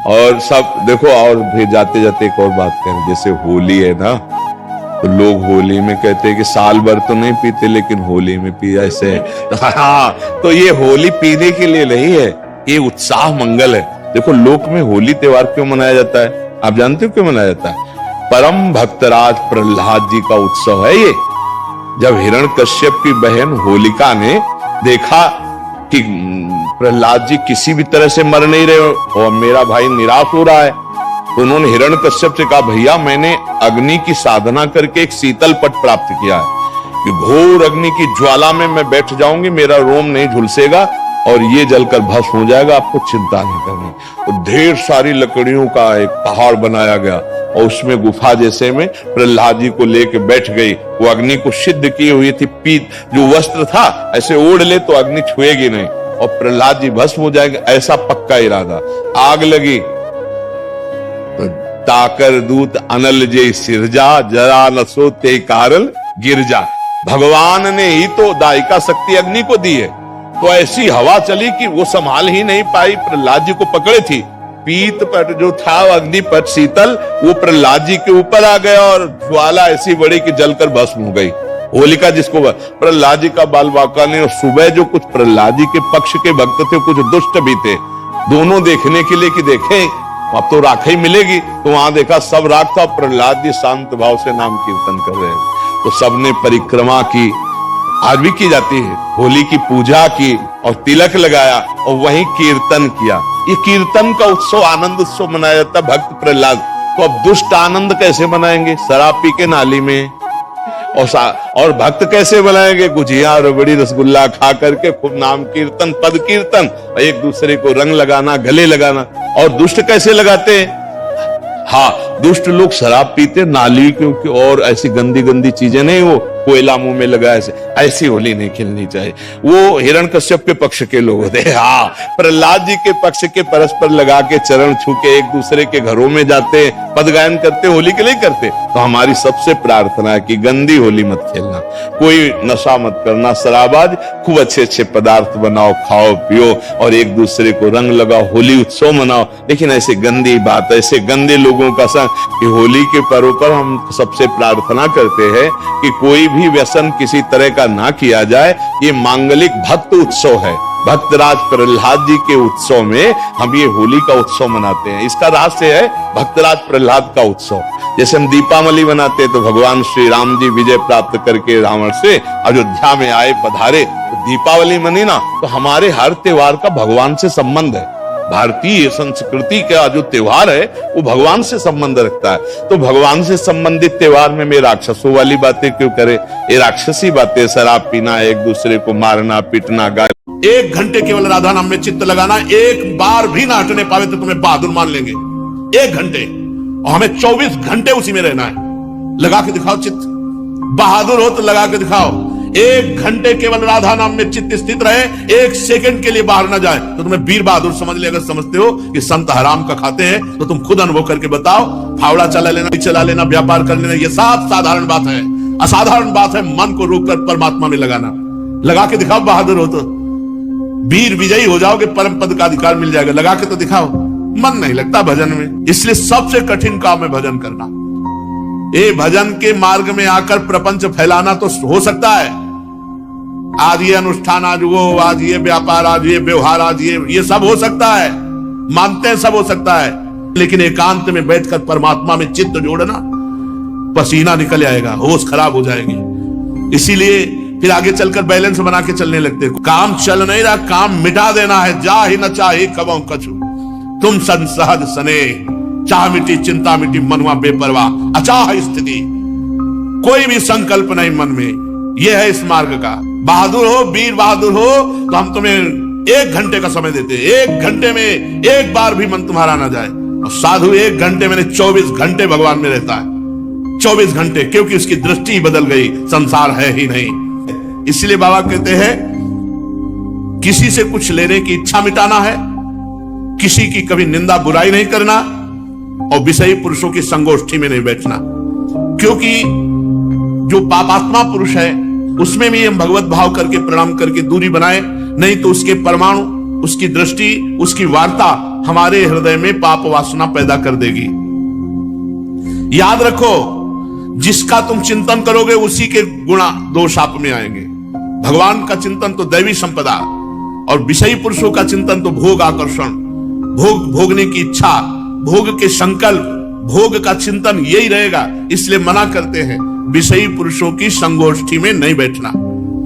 और सब देखो, और भी जाते जाते एक और बात करें, जैसे होली है ना, तो लोग होली में कहते हैं कि साल भर तो नहीं पीते लेकिन होली में पी ऐसे। हाँ, तो ये होली पीने के लिए नहीं है, ये उत्साह मंगल है। देखो लोक में होली त्योहार क्यों मनाया जाता है, आप जानते हो क्यों मनाया जाता है? परम भक्तराज प्रहलाद जी का उत्सव है ये। जब हिरण्यकश्यप की बहन होलिका ने देखा कि प्रहलाद जी किसी भी तरह से मर नहीं रहे और मेरा भाई निराश हो रहा है, तो उन्होंने हिरण्यकश्यप से कहा, भैया मैंने अग्नि की साधना करके एक शीतल पट प्राप्त किया है कि घोर अग्नि की ज्वाला में मैं बैठ जाऊंगी, मेरा रोम नहीं झुलसेगा और ये जलकर भस्म हो जाएगा, आपको चिंता नहीं करनी। तो ढेर सारी लकड़ियों का एक पहाड़ बनाया गया और उसमें गुफा जैसे में प्रहलाद जी को लेके बैठ गई। वो अग्नि को सिद्ध की हुई थी, पीत जो वस्त्र था ऐसे ओढ़ ले तो अग्नि छुएगी नहीं और प्रहलाद जी भस्म हो जाएंगे, ऐसा पक्का इरादा। आग लगी तो ताकर दूत अनल जे सिरजा, जरा न सोते कारण गिरजा। भगवान ने ही तो दायिका शक्ति अग्नि को दी है, तो ऐसी हवा चली कि वो संभाल ही नहीं पाई, प्रहलाद जी को पकड़े थी। पीत पर जो था अग्निपट शीतल, वो प्रहलाद जी के ऊपर आ गया और ज्वाला ऐसी बड़ी कि जलकर भस्म हो गई। होलिका जिसको प्रहलाद जी का बाल बांका ने, सुबह जो कुछ प्रहलाद जी के पक्ष के भक्त थे कुछ दुष्ट भी थे, दोनों देखने के लिए कि देखें अब तो राख ही मिलेगी, तो वहां देखा सब राख था, प्रहलाद जी शांत भाव से नाम कीर्तन कर रहे हैं। तो सबने परिक्रमा की, आज भी की जाती है, होली की पूजा की और तिलक लगाया और वहीं कीर्तन किया। ये कीर्तन का उत्सव, आनंद उत्सव मनाया जाता है भक्त प्रहलाद। तो अब दुष्ट आनंद कैसे मनाएंगे? शराब पी के नाली में। और भक्त कैसे बनाएंगे? गुजिया रबड़ी रसगुल्ला खा करके खूब नाम कीर्तन, पद कीर्तन, एक दूसरे को रंग लगाना, गले लगाना। और दुष्ट कैसे लगाते हैं? हाँ, दुष्ट लोग शराब पीते नाली क्योंकि, और ऐसी गंदी गंदी चीजें नहीं, वो कोयला मुंह में लगा, ऐसी होली नहीं खेलनी चाहिए। वो हिरण्यकश्यप के पक्ष के लोग होते हैं। हाँ, प्रहलाद जी के पक्ष के परस्पर लगा के चरण छू के एक दूसरे के घरों में जाते, पद गायन करते, होली के लिए करते। तो हमारी सबसे प्रार्थना है कि गंदी होली मत खेलना, कोई नशा मत करना, शराबाज, खूब अच्छे अच्छे पदार्थ बनाओ, खाओ पियो और एक दूसरे को रंग लगाओ, होली उत्सव मनाओ। लेकिन ऐसे गंदी बात, ऐसे गंदे लोगों का संग, कि होली के पर्व पर हम सबसे प्रार्थना करते हैं कि कोई भी व्यसन किसी तरह का ना किया जाए। ये मांगलिक भक्त उत्सव है, भक्तराज प्रहलाद जी के उत्सव में हम ये होली का उत्सव मनाते हैं। इसका रहस्य है भक्तराज प्रहलाद का उत्सव। जैसे हम दीपावली मनाते हैं तो भगवान श्री राम जी विजय प्राप्त करके रावण से अयोध्या में आए, पधारे, तो दीपावली मनी ना, तो हमारे हर त्योहार का भगवान से संबंध है। भारतीय संस्कृति का जो त्योहार है वो भगवान से संबंध रखता है। तो भगवान से संबंधित त्योहार में मैं राक्षसों वाली बातें क्यों करे? ये राक्षसी बातें, शराब पीना, एक दूसरे को मारना पीटना, गाय। 1 घंटे केवल राधा नाम में चित्त लगाना, एक बार भी ना हटने पावे तो तुम्हें बहादुर मान लेंगे। 1 घंटे, और हमें 24 घंटे उसी में रहना है। लगा के दिखाओ चित्त, बहादुर हो तो लगा के दिखाओ। 1 घंटे केवल राधा नाम में चित्त स्थित रहे, 1 सेकंड के लिए बाहर ना जाए तो तुम्हें वीर बहादुर समझ ले। अगर समझते हो कि संत हराम का खाते हैं तो तुम खुद अनुभव करके बताओ। फावड़ा चला लेना, व्यापार कर लेना, ये सब साधारण बात है। असाधारण बात है मन को रोककर परमात्मा में लगाना। लगा के दिखाओ, बहादुर हो तो वीर विजयी हो जाओगे, परम पद का अधिकार मिल जाएगा। लगा के तो दिखाओ। मन नहीं लगता भजन में, इसलिए सबसे कठिन काम है भजन करना। ये भजन के मार्ग में आकर प्रपंच फैलाना तो हो सकता है, आज ये अनुष्ठान, आज वो, आज ये व्यापार, आज ये व्यवहार, आज ये सब हो सकता है, मानते हैं सब हो सकता है। लेकिन एकांत में बैठकर परमात्मा में चित्त जोड़ना, पसीना निकल आएगा, होश खराब हो जाएगी। इसीलिए फिर आगे चलकर बैलेंस बना के चलने लगते। काम चल नहीं रहा, काम मिटा देना है। जा ही न चाहे कबों कछु, तुम सन सहज सने, चाह मिटी चिंता मिटी मनुआ बेपरवाह, अचाह स्थिति, कोई भी संकल्प नहीं मन में। यह है इस मार्ग का। बहादुर हो, वीर बहादुर हो तो हम तुम्हें 1 घंटे का समय देते हैं। 1 घंटे में एक बार भी मन तुम्हारा ना जाए। और साधु 1 घंटे में 24 घंटे भगवान में रहता है। 24 घंटे, क्योंकि उसकी दृष्टि बदल गई, संसार है ही नहीं। इसलिए बाबा कहते हैं किसी से कुछ लेने की इच्छा मिटाना है, किसी की कभी निंदा बुराई नहीं करना और विषयी पुरुषों की संगोष्ठी में नहीं बैठना। क्योंकि जो पापात्मा पुरुष है उसमें भी हम भगवत भाव करके प्रणाम करके दूरी बनाए, नहीं तो उसके परमाणु, उसकी दृष्टि, उसकी वार्ता हमारे हृदय में पाप वासना पैदा कर देगी। याद रखो, जिसका तुम चिंतन करोगे उसी के गुणा दोष आप में आएंगे। भगवान का चिंतन तो दैवी संपदा, और विषयी पुरुषों का चिंतन तो भोग आकर्षण, भोग भोगने की इच्छा, भोग के संकल्प, भोग का चिंतन यही रहेगा। इसलिए मना करते हैं विषयी पुरुषों की संगोष्ठी में नहीं बैठना।